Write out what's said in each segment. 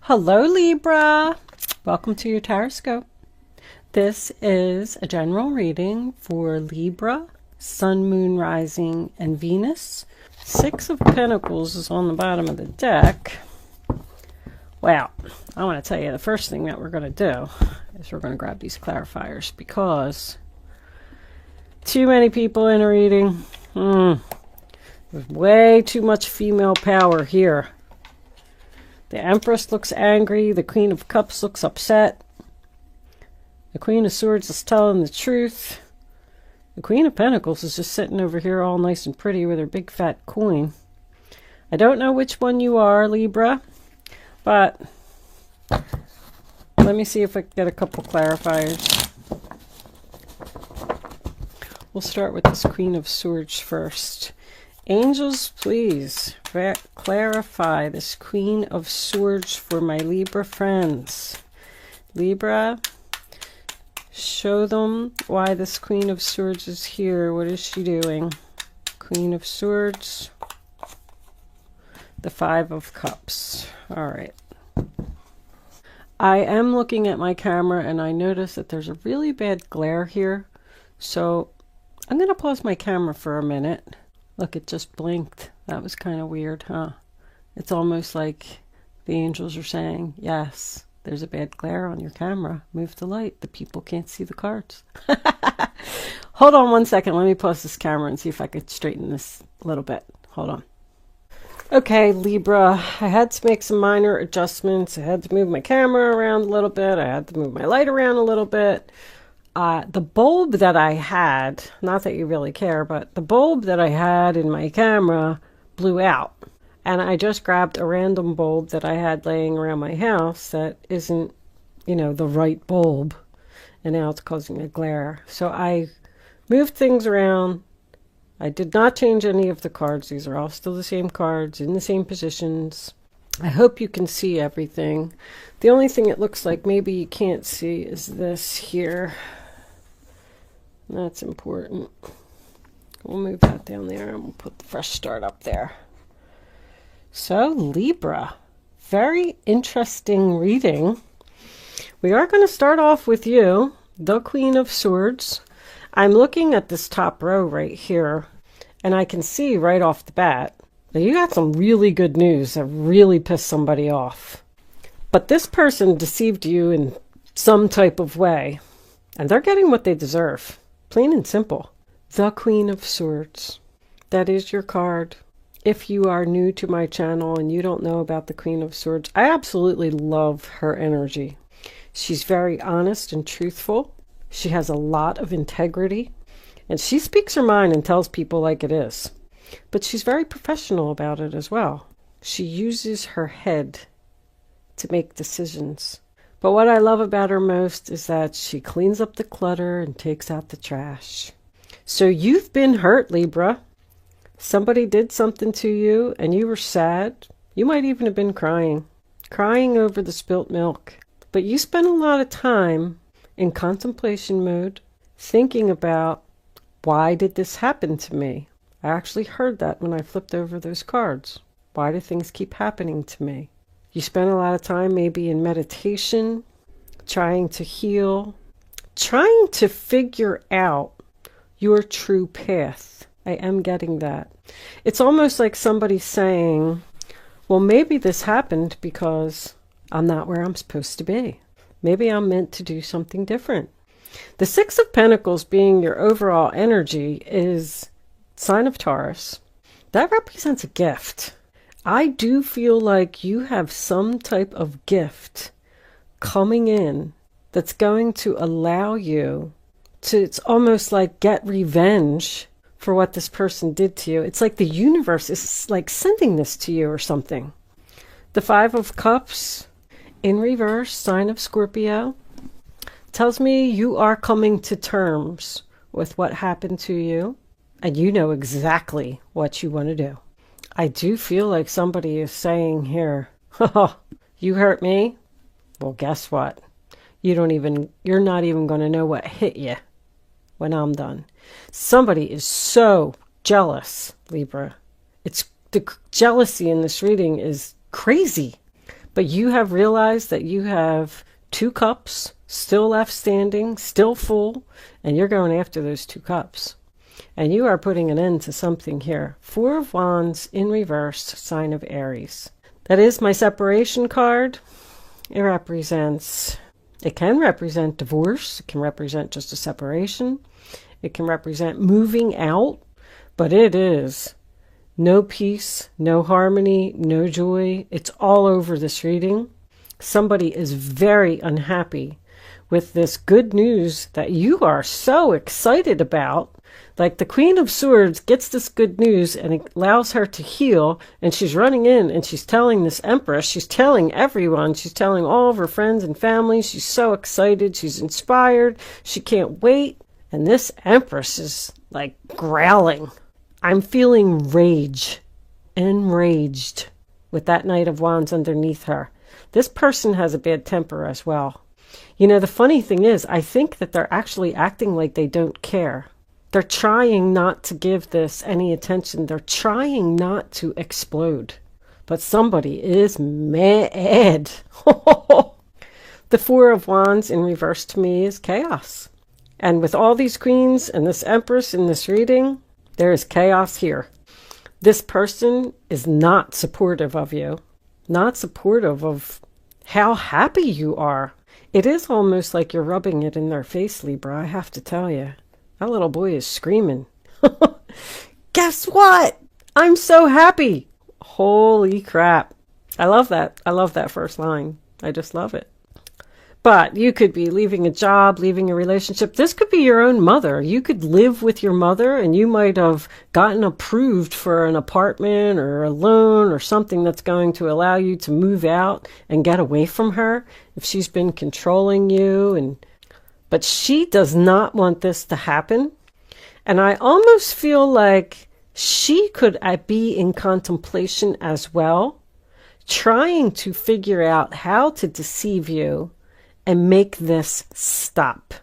Hello Libra, welcome to your horoscope. This is a general reading for Libra, Sun, Moon, Rising, and Venus. Six of Pentacles is on the bottom of the deck. Well, I want to tell you the first thing that we're going to do is we're going to grab these clarifiers because too many people in a reading. There's way too much female power here. The Empress looks angry. The Queen of Cups looks upset. The Queen of Swords is telling the truth. The Queen of Pentacles is just sitting over here all nice and pretty with her big fat coin. I don't know which one you are, Libra, but let me see if I can get a couple clarifiers. We'll start with this Queen of Swords first. Angels, please clarify this Queen of Swords for my Libra friends. Libra, show them why this Queen of Swords is here. What is she doing? Queen of Swords, the Five of Cups. All right. I am looking at my camera and I notice that there's a really bad glare here. So I'm going to pause my camera for a minute. Look, it just blinked. That was kind of weird, huh? It's almost like the angels are saying, yes, there's a bad glare on your camera. Move the light. The people can't see the cards. Hold on one second. Let me pause this camera and see if I could straighten this a little bit. Hold on. Okay, Libra, I had to make some minor adjustments. I had to move my camera around a little bit. I had to move my light around a little bit. The bulb that I had, not that you really care, but the bulb that I had in my camera blew out. And I just grabbed a random bulb that I had laying around my house that isn't, the right bulb. And now it's causing a glare. So I moved things around. I did not change any of the cards. These are all still the same cards in the same positions. I hope you can see everything. The only thing it looks like maybe you can't see is this here. That's important. We'll move that down there and we'll put the fresh start up there. So Libra, very interesting reading. We are going to start off with you, the Queen of Swords. I'm looking at this top row right here and I can see right off the bat that you got some really good news that really pissed somebody off. But this person deceived you in some type of way and they're getting what they deserve. Plain and simple. The Queen of Swords. That is your card. If you are new to my channel and you don't know about the Queen of Swords, I absolutely love her energy. She's very honest and truthful. She has a lot of integrity. And she speaks her mind and tells people like it is. But she's very professional about it as well. She uses her head to make decisions. But what I love about her most is that she cleans up the clutter and takes out the trash. So you've been hurt, Libra. Somebody did something to you and you were sad. You might even have been crying over the spilt milk. But you spent a lot of time in contemplation mode, thinking about, why did this happen to me? I actually heard that when I flipped over those cards. Why do things keep happening to me? You spend a lot of time maybe in meditation, trying to heal, trying to figure out your true path. I am getting that. It's almost like somebody saying, well, maybe this happened because I'm not where I'm supposed to be. Maybe I'm meant to do something different. The Six of Pentacles being your overall energy is sign of Taurus. That represents a gift. I do feel like you have some type of gift coming in that's going to allow you to, it's almost like get revenge for what this person did to you. It's like the universe is like sending this to you or something. The Five of Cups in reverse, sign of Scorpio, tells me you are coming to terms with what happened to you and you know exactly what you want to do. I do feel like somebody is saying here, oh, you hurt me? Well, guess what? You're not even going to know what hit you when I'm done. Somebody is so jealous, Libra. The jealousy in this reading is crazy. But you have realized that you have 2 cups still left standing, still full, and you're going after those 2 cups. And you are putting an end to something here. 4 of Wands in reverse, sign of Aries. That is my separation card. It can represent divorce. It can represent just a separation. It can represent moving out. But it is no peace, no harmony, no joy. It's all over this reading. Somebody is very unhappy with this good news that you are so excited about. Like the Queen of Swords gets this good news and it allows her to heal, and she's running in and she's telling this Empress, she's telling everyone, she's telling all of her friends and family, she's so excited, she's inspired, she can't wait. And this Empress is like growling. I'm feeling rage, enraged with that Knight of Wands underneath her. This person has a bad temper as well. You know, the funny thing is, I think that they're actually acting like they don't care. They're trying not to give this any attention. They're trying not to explode. But somebody is mad. The 4 of Wands in reverse to me is chaos. And with all these queens and this Empress in this reading, there is chaos here. This person is not supportive of you. Not supportive of how happy you are. It is almost like you're rubbing it in their face, Libra, I have to tell you. That little boy is screaming. Guess what? I'm so happy. Holy crap. I love that. I love that first line. I just love it. But you could be leaving a job, leaving a relationship. This could be your own mother. You could live with your mother and you might have gotten approved for an apartment or a loan or something that's going to allow you to move out and get away from her if she's been controlling you. But she does not want this to happen. And I almost feel like she could be in contemplation as well, trying to figure out how to deceive you and make this stop.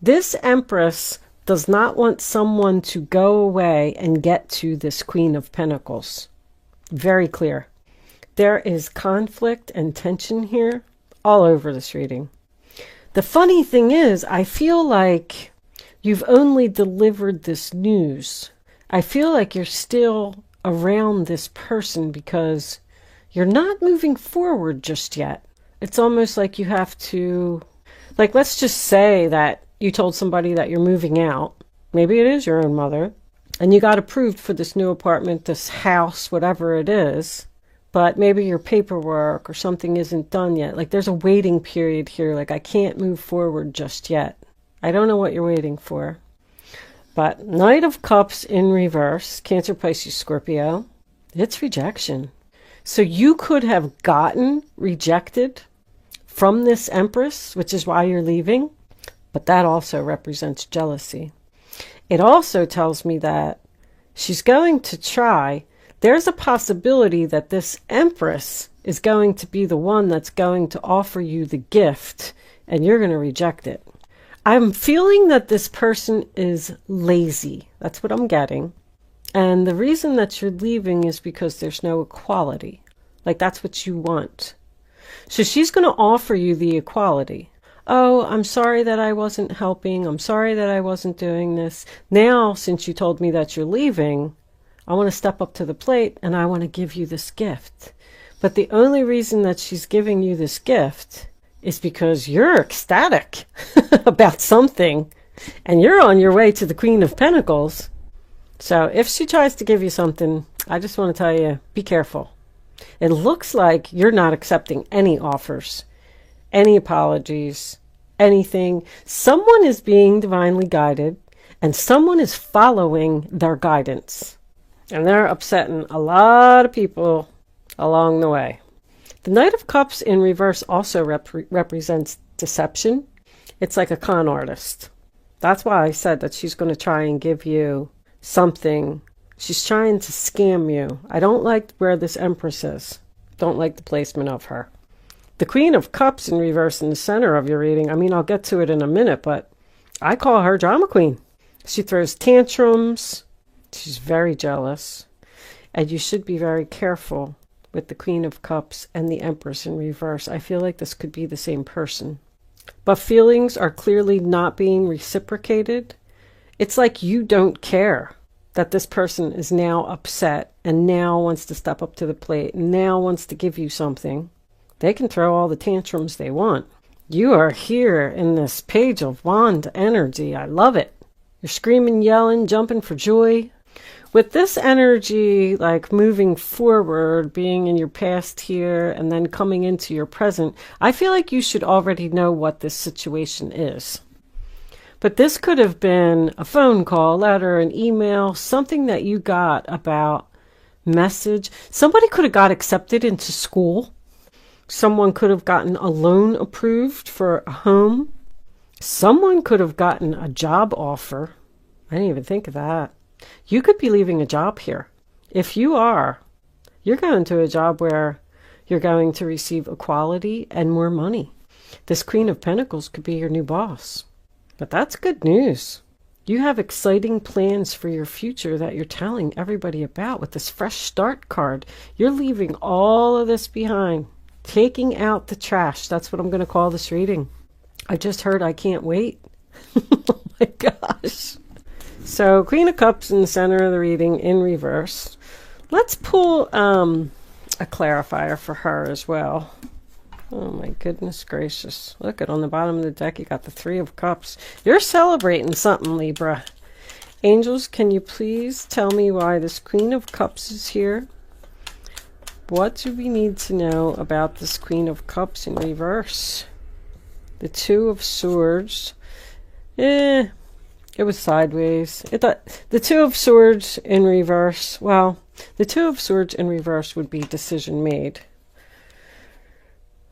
This Empress does not want someone to go away and get to this Queen of Pentacles. Very clear. There is conflict and tension here all over this reading. The funny thing is, I feel like you've only delivered this news. I feel like you're still around this person because you're not moving forward just yet. It's almost like you have to, like, let's just say that you told somebody that you're moving out. Maybe it is your own mother. And you got approved for this new apartment, this house, whatever it is. But maybe your paperwork or something isn't done yet. Like there's a waiting period here. Like I can't move forward just yet. I don't know what you're waiting for. But Knight of Cups in reverse, Cancer, Pisces, Scorpio. It's rejection. So you could have gotten rejected from this Empress, which is why you're leaving, but that also represents jealousy. It also tells me that she's going to try. There's a possibility that this Empress is going to be the one that's going to offer you the gift, and you're going to reject it. I'm feeling that this person is lazy. That's what I'm getting. And the reason that you're leaving is because there's no equality. Like that's what you want. So she's going to offer you the equality. Oh, I'm sorry that I wasn't helping. I'm sorry that I wasn't doing this. Now, since you told me that you're leaving, I want to step up to the plate and I want to give you this gift. But the only reason that she's giving you this gift is because you're ecstatic about something and you're on your way to the Queen of Pentacles. So if she tries to give you something, I just want to tell you, be careful. It looks like you're not accepting any offers, any apologies, anything. Someone is being divinely guided and someone is following their guidance. And they're upsetting a lot of people along the way. The Knight of Cups in reverse also represents deception. It's like a con artist. That's why I said that she's going to try and give you something. She's trying to scam you. I don't like where this Empress is. Don't like the placement of her. The Queen of Cups in reverse in the center of your reading. I mean, I'll get to it in a minute, but I call her drama queen. She throws tantrums. She's very jealous. And you should be very careful with the Queen of Cups and the Empress in reverse. I feel like this could be the same person. But feelings are clearly not being reciprocated. It's like you don't care that this person is now upset and now wants to step up to the plate and now wants to give you something. They can throw all the tantrums they want. You are here in this Page of Wand energy. I love it. You're screaming, yelling, jumping for joy. With this energy, like moving forward, being in your past here and then coming into your present, I feel like you should already know what this situation is. But this could have been a phone call, letter, an email, something that you got about message. Somebody could have got accepted into school. Someone could have gotten a loan approved for a home. Someone could have gotten a job offer. I didn't even think of that. You could be leaving a job here. If you are, you're going to a job where you're going to receive equality and more money. This Queen of Pentacles could be your new boss. But that's good news. You have exciting plans for your future that you're telling everybody about with this fresh start card. You're leaving all of this behind. Taking out the trash. That's what I'm going to call this reading. I just heard I can't wait. Oh my gosh. So Queen of Cups in the center of the reading in reverse. Let's pull a clarifier for her as well. Oh my goodness gracious. Look at on the bottom of the deck you got the Three of Cups. You're celebrating something, Libra. Angels, can you please tell me why this Queen of Cups is here? What do we need to know about this Queen of Cups in reverse? The Two of Swords. It was sideways. The Two of Swords in reverse. Well, the Two of Swords in reverse would be decision made.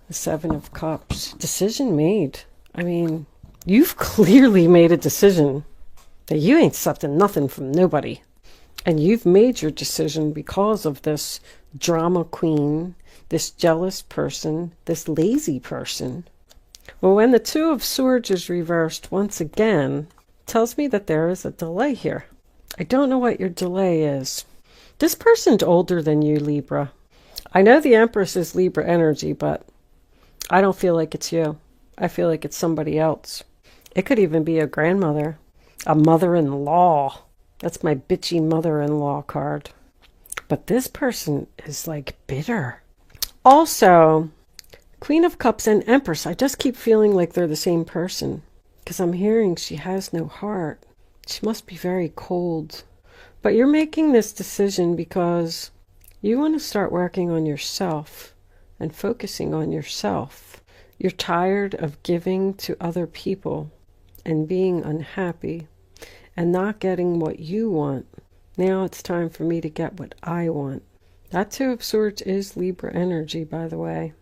The Seven of Cups. Decision made. I mean, you've clearly made a decision that you ain't accepting nothing from nobody. And you've made your decision because of this drama queen, this jealous person, this lazy person. Well, when the Two of Swords is reversed once again, tells me that there is a delay here. I don't know what your delay is. This person's older than you, Libra. I know the Empress is Libra energy, but I don't feel like it's you. I feel like it's somebody else. It could even be a grandmother, a mother-in-law. That's my bitchy mother-in-law card. But this person is like bitter. Also, Queen of Cups and Empress, I just keep feeling like they're the same person. Because I'm hearing she has no heart. She must be very cold. But you're making this decision because you want to start working on yourself and focusing on yourself. You're tired of giving to other people and being unhappy and not getting what you want. Now it's time for me to get what I want. That Two of Swords is Libra energy, by the way.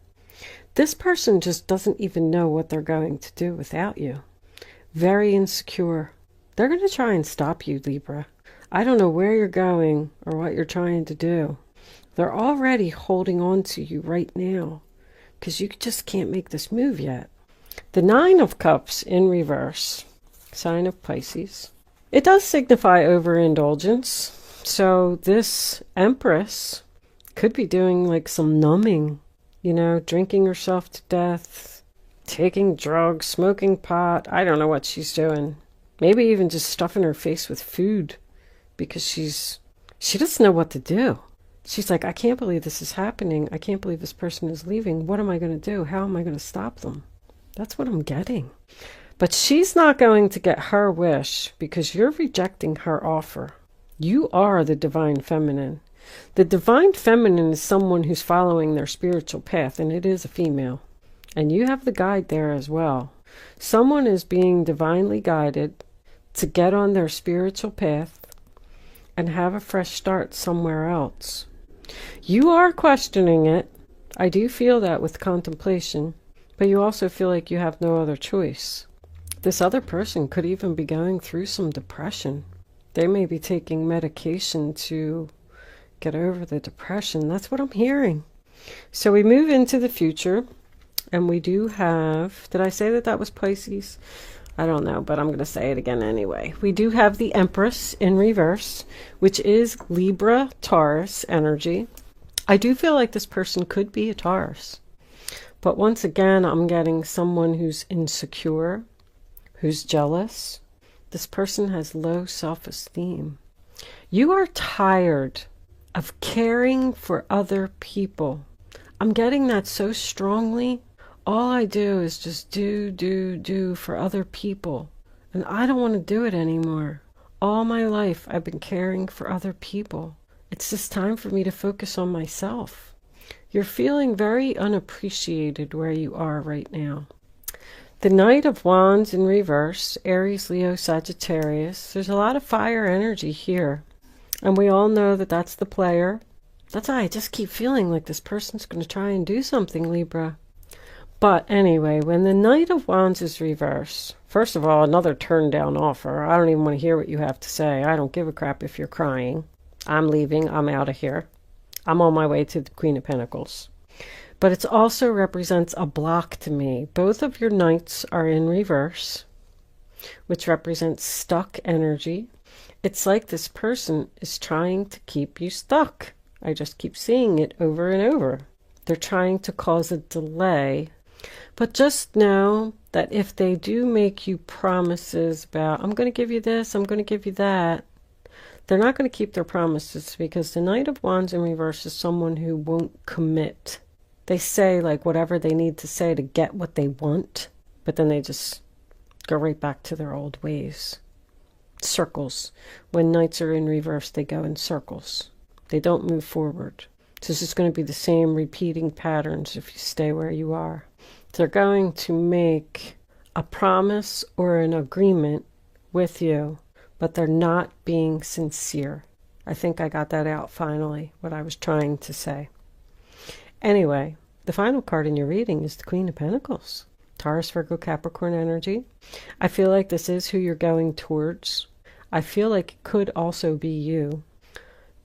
This person just doesn't even know what they're going to do without you. Very insecure. They're going to try and stop you, Libra. I don't know where you're going or what you're trying to do. They're already holding on to you right now because you just can't make this move yet. The Nine of Cups in reverse, sign of Pisces. It does signify overindulgence. So this Empress could be doing like some numbing, you know, drinking herself to death, taking drugs, smoking pot. I don't know what she's doing. Maybe even just stuffing her face with food because she doesn't know what to do. She's like, I can't believe this is happening. I can't believe this person is leaving. What am I going to do? How am I going to stop them? That's what I'm getting. But she's not going to get her wish because you're rejecting her offer. You are the Divine Feminine. The Divine Feminine is someone who's following their spiritual path, and it is a female. And you have the guide there as well. Someone is being divinely guided to get on their spiritual path and have a fresh start somewhere else. You are questioning it. I do feel that with contemplation, but you also feel like you have no other choice. This other person could even be going through some depression. They may be taking medication to get over the depression. That's what I'm hearing. So we move into the future. And we do have, did I say that was Pisces? I don't know, but I'm going to say it again anyway. We do have the Empress in reverse, which is Libra Taurus energy. I do feel like this person could be a Taurus. But once again, I'm getting someone who's insecure, who's jealous. This person has low self-esteem. You are tired of caring for other people. I'm getting that so strongly. All I do is just do for other people. And I don't want to do it anymore. All my life, I've been caring for other people. It's just time for me to focus on myself. You're feeling very unappreciated where you are right now. The Knight of Wands in reverse, Aries, Leo, Sagittarius. There's a lot of fire energy here. And we all know that that's the player. That's why I just keep feeling like this person's going to try and do something, Libra. But anyway, when the Knight of Wands is reverse, first of all, another turn down offer. I don't even want to hear what you have to say. I don't give a crap if you're crying. I'm leaving. I'm out of here. I'm on my way to the Queen of Pentacles. But it also represents a block to me. Both of your knights are in reverse, which represents stuck energy. It's like this person is trying to keep you stuck. I just keep seeing it over and over. They're trying to cause a delay. But just know that if they do make you promises about, I'm going to give you this, I'm going to give you that, they're not going to keep their promises, because the Knight of Wands in reverse is someone who won't commit. They say like whatever they need to say to get what they want, but then they just go right back to their old ways. Circles. When knights are in reverse, they go in circles. They don't move forward. So this is going to be the same repeating patterns if you stay where you are. They're going to make a promise or an agreement with you, but they're not being sincere. I think I got that out finally, what I was trying to say. Anyway, the final card in your reading is the Queen of Pentacles. Taurus, Virgo, Capricorn energy. I feel like this is who you're going towards. I feel like it could also be you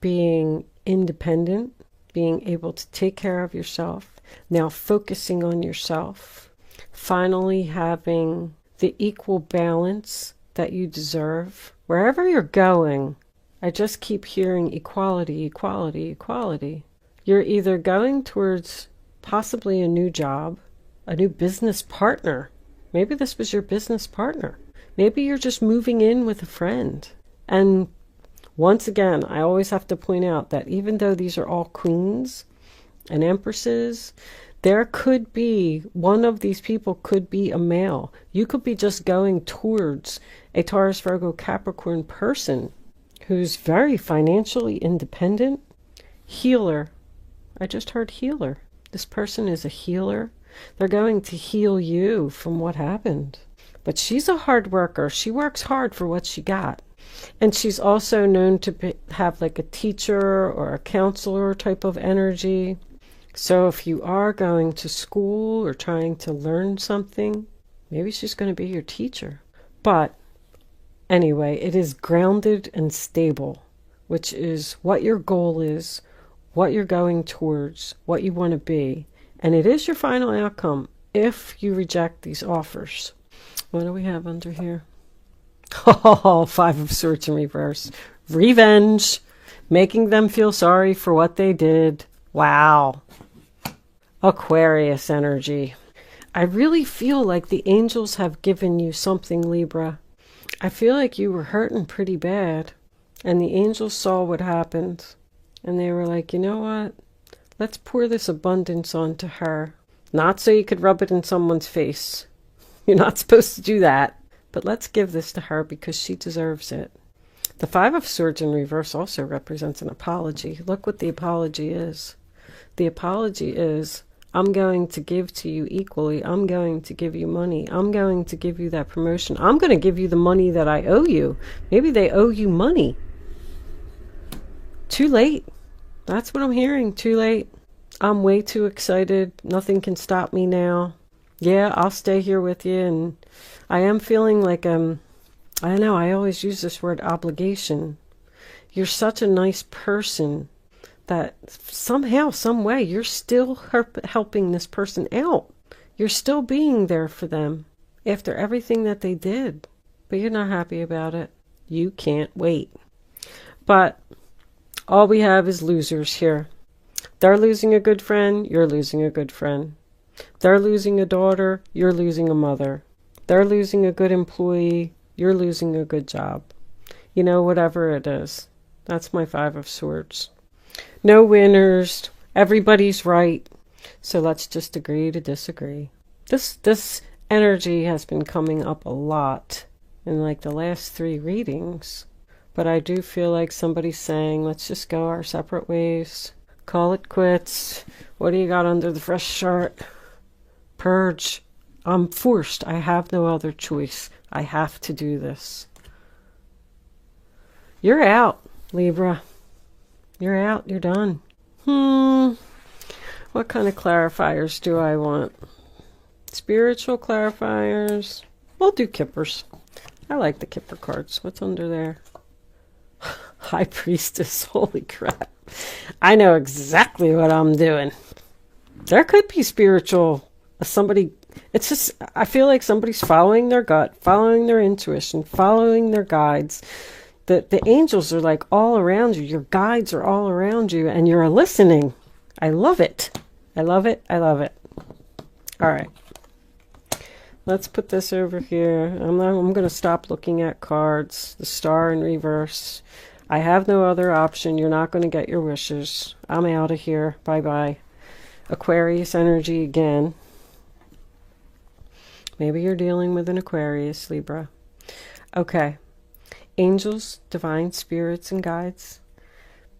being independent, being able to take care of yourself, now focusing on yourself, finally having the equal balance that you deserve. Wherever you're going, I just keep hearing equality, equality, equality. You're either going towards possibly a new job, a new business partner. Maybe this was your business partner. Maybe you're just moving in with a friend. And once again, I always have to point out that even though these are all queens and empresses, there could be, one of these people could be a male. You could be just going towards a Taurus, Virgo, Capricorn person who's very financially independent. Healer. I just heard healer. This person is a healer. They're going to heal you from what happened. But she's a hard worker. She works hard for what she got. And she's also known to have like a teacher or a counselor type of energy. So if you are going to school or trying to learn something, maybe she's going to be your teacher. But anyway, it is grounded and stable, which is what your goal is, what you're going towards, what you want to be. And it is your final outcome if you reject these offers. What do we have under here? Oh, Five of Swords in reverse. Revenge. Making them feel sorry for what they did. Wow. Aquarius energy. I really feel like the angels have given you something, Libra. I feel like you were hurting pretty bad. And the angels saw what happened. And they were like, you know what? Let's pour this abundance onto her. Not so you could rub it in someone's face. You're not supposed to do that. But let's give this to her because she deserves it. The Five of Swords in reverse also represents an apology. Look what the apology is. The apology is, I'm going to give to you equally. I'm going to give you money. I'm going to give you that promotion. I'm going to give you the money that I owe you. Maybe they owe you money. Too late. That's what I'm hearing. Too late. I'm way too excited. Nothing can stop me now. Yeah, I'll stay here with you. And I am feeling like, I don't know, I always use this word obligation. You're such a nice person that somehow, some way, you're still helping this person out. You're still being there for them after everything that they did. But you're not happy about it. You can't wait. But all we have is losers here. They're losing a good friend, you're losing a good friend. They're losing a daughter, you're losing a mother. They're losing a good employee, you're losing a good job. You know, whatever it is. That's my Five of Swords. No winners. Everybody's right. So let's just agree to disagree. This energy has been coming up a lot in like the last 3 readings. But I do feel like somebody's saying, let's just go our separate ways. Call it quits. What do you got under the fresh start? Purge. I'm forced. I have no other choice. I have to do this. You're out, Libra. You're out. You're done. What kind of clarifiers do I want? Spiritual clarifiers. We'll do Kippers. I like the Kipper cards. What's under there? High Priestess. Holy crap. I know exactly what I'm doing. There could be spiritual. Somebody, it's just, I feel like somebody's following their gut, following their intuition, following their guides. The angels are like all around you. Your guides are all around you, and you're listening. I love it. I love it. I love it. All right. Let's put this over here. I'm going to stop looking at cards. The star in reverse. I have no other option. You're not going to get your wishes. I'm out of here. Bye-bye. Aquarius energy again. Maybe you're dealing with an Aquarius, Libra. Okay. Angels, divine spirits, and guides,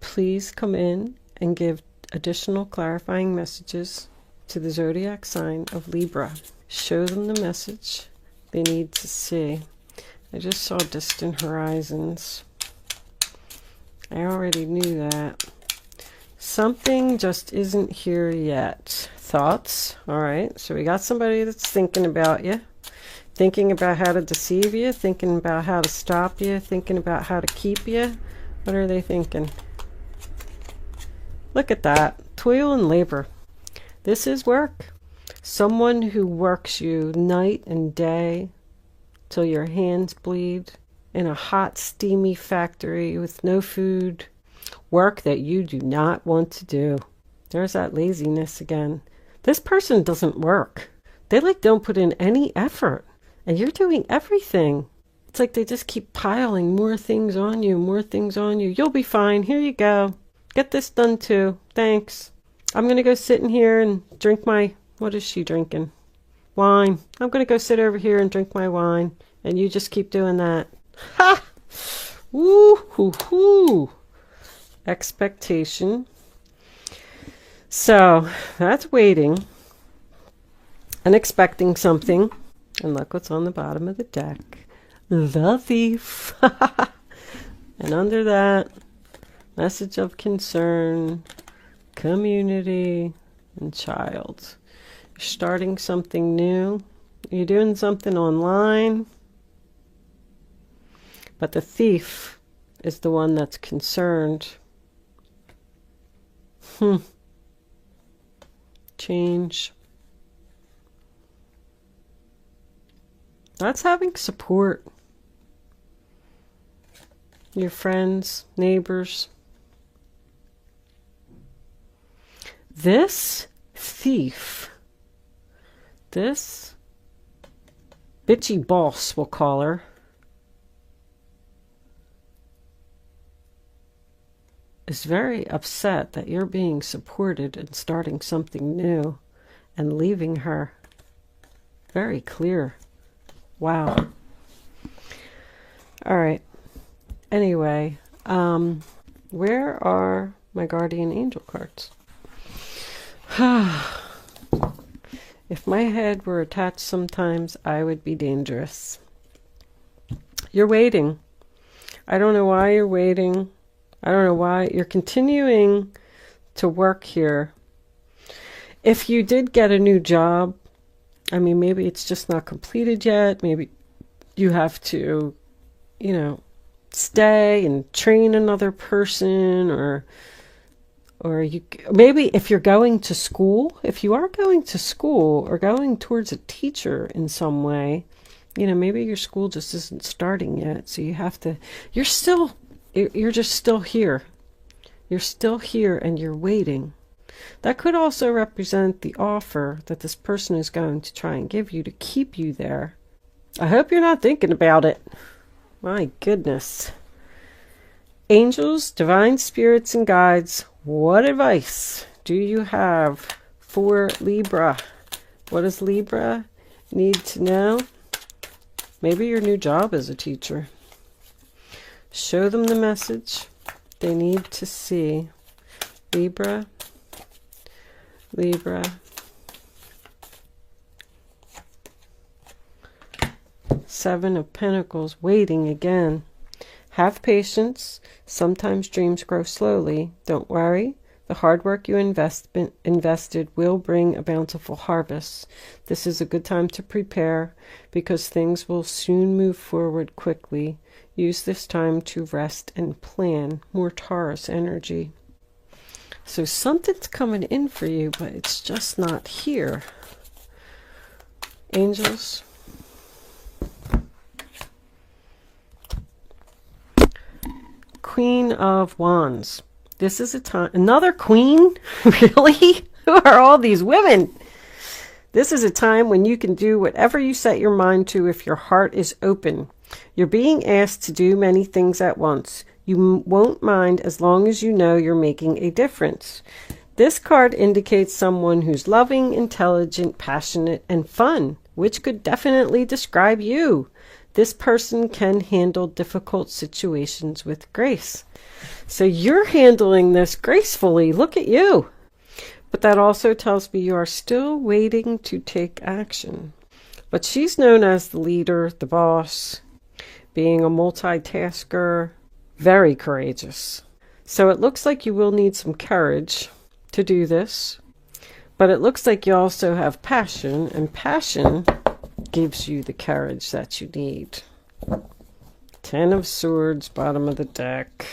please come in and give additional clarifying messages to the zodiac sign of Libra. Show them the message they need to see. I just saw distant horizons. I already knew that. Something just isn't here yet. Thoughts? All right. So we got somebody that's thinking about you. Thinking about how to deceive you. Thinking about how to stop you. Thinking about how to keep you. What are they thinking? Look at that. Toil and labor. This is work. Someone who works you night and day till your hands bleed in a hot, steamy factory with no food. Work that you do not want to do. There's that laziness again. This person doesn't work. They like don't put in any effort. And you're doing everything. It's like they just keep piling more things on you, more things on you. You'll be fine. Here you go. Get this done too. Thanks. I'm going to go sit in here and drink my... What is she drinking? Wine. I'm going to go sit over here and drink my wine. And you just keep doing that. Ha! Woo-hoo-hoo! Expectation. So, that's waiting. And expecting something. And look what's on the bottom of the deck. The Thief. And under that, message of concern, community, and child. You're starting something new. You're doing something online. But the thief is the one that's concerned. Change. That's having support. Your friends, neighbors. This thief, this bitchy boss, we'll call her, is very upset that you're being supported and starting something new and leaving her. Very clear. Wow. All right. Anyway, where are my guardian angel cards? If my head were attached sometimes, I would be dangerous. You're waiting. I don't know why you're waiting. I don't know why you're continuing to work here. If you did get a new job, I mean, maybe it's just not completed yet. Maybe you have to, you know, stay and train another person, or you, maybe if you're going to school, if you are going to school or going towards a teacher in some way, you know, maybe your school just isn't starting yet. So you have to, you're just still here. You're still here and you're waiting. That could also represent the offer that this person is going to try and give you to keep you there. I hope you're not thinking about it. My goodness. Angels, divine spirits, and guides, what advice do you have for Libra? What does Libra need to know? Maybe your new job as a teacher. Show them the message they need to see. Libra, Libra. Seven of Pentacles, waiting again. Have patience. Sometimes dreams grow slowly. Don't worry. The hard work you invested will bring a bountiful harvest. This is a good time to prepare because things will soon move forward quickly. Use this time to rest and plan. More Taurus energy. So something's coming in for you, but it's just not here. Angels. Queen of Wands. This is a time, another queen? Really? Who are all these women? This is a time when you can do whatever you set your mind to if your heart is open. You're being asked to do many things at once. You won't mind as long as you know you're making a difference. This card indicates someone who's loving, intelligent, passionate, and fun, which could definitely describe you. This person can handle difficult situations with grace. So you're handling this gracefully. Look at you. But that also tells me you are still waiting to take action. But she's known as the leader, the boss, being a multitasker, very courageous. So it looks like you will need some courage to do this. But it looks like you also have passion, and passion gives you the courage that you need. 10 of Swords, bottom of the deck.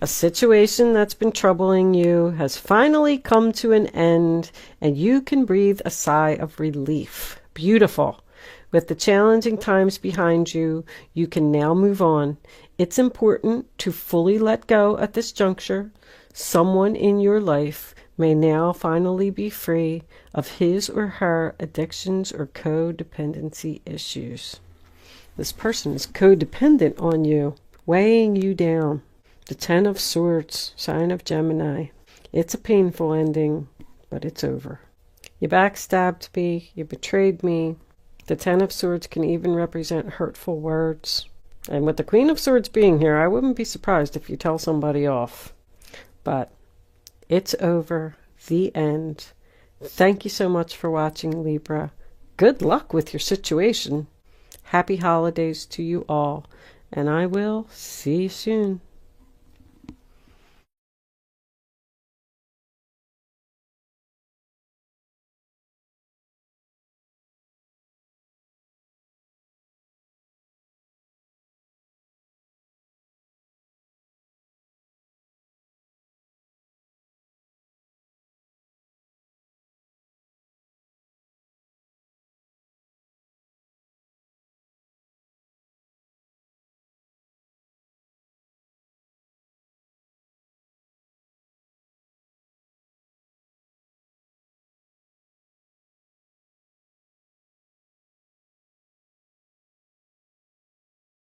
A situation that's been troubling you has finally come to an end, and you can breathe a sigh of relief. Beautiful. With the challenging times behind you, you can now move on. It's important to fully let go at this juncture. Someone in your life may now finally be free of his or her addictions or codependency issues. This person is codependent on you, weighing you down. The 10 of Swords, sign of Gemini. It's a painful ending, but it's over. You backstabbed me, you betrayed me. The 10 of Swords can even represent hurtful words. And with the Queen of Swords being here, I wouldn't be surprised if you tell somebody off. But it's over. The end. Thank you so much for watching, Libra. Good luck with your situation. Happy holidays to you all, and I will see you soon.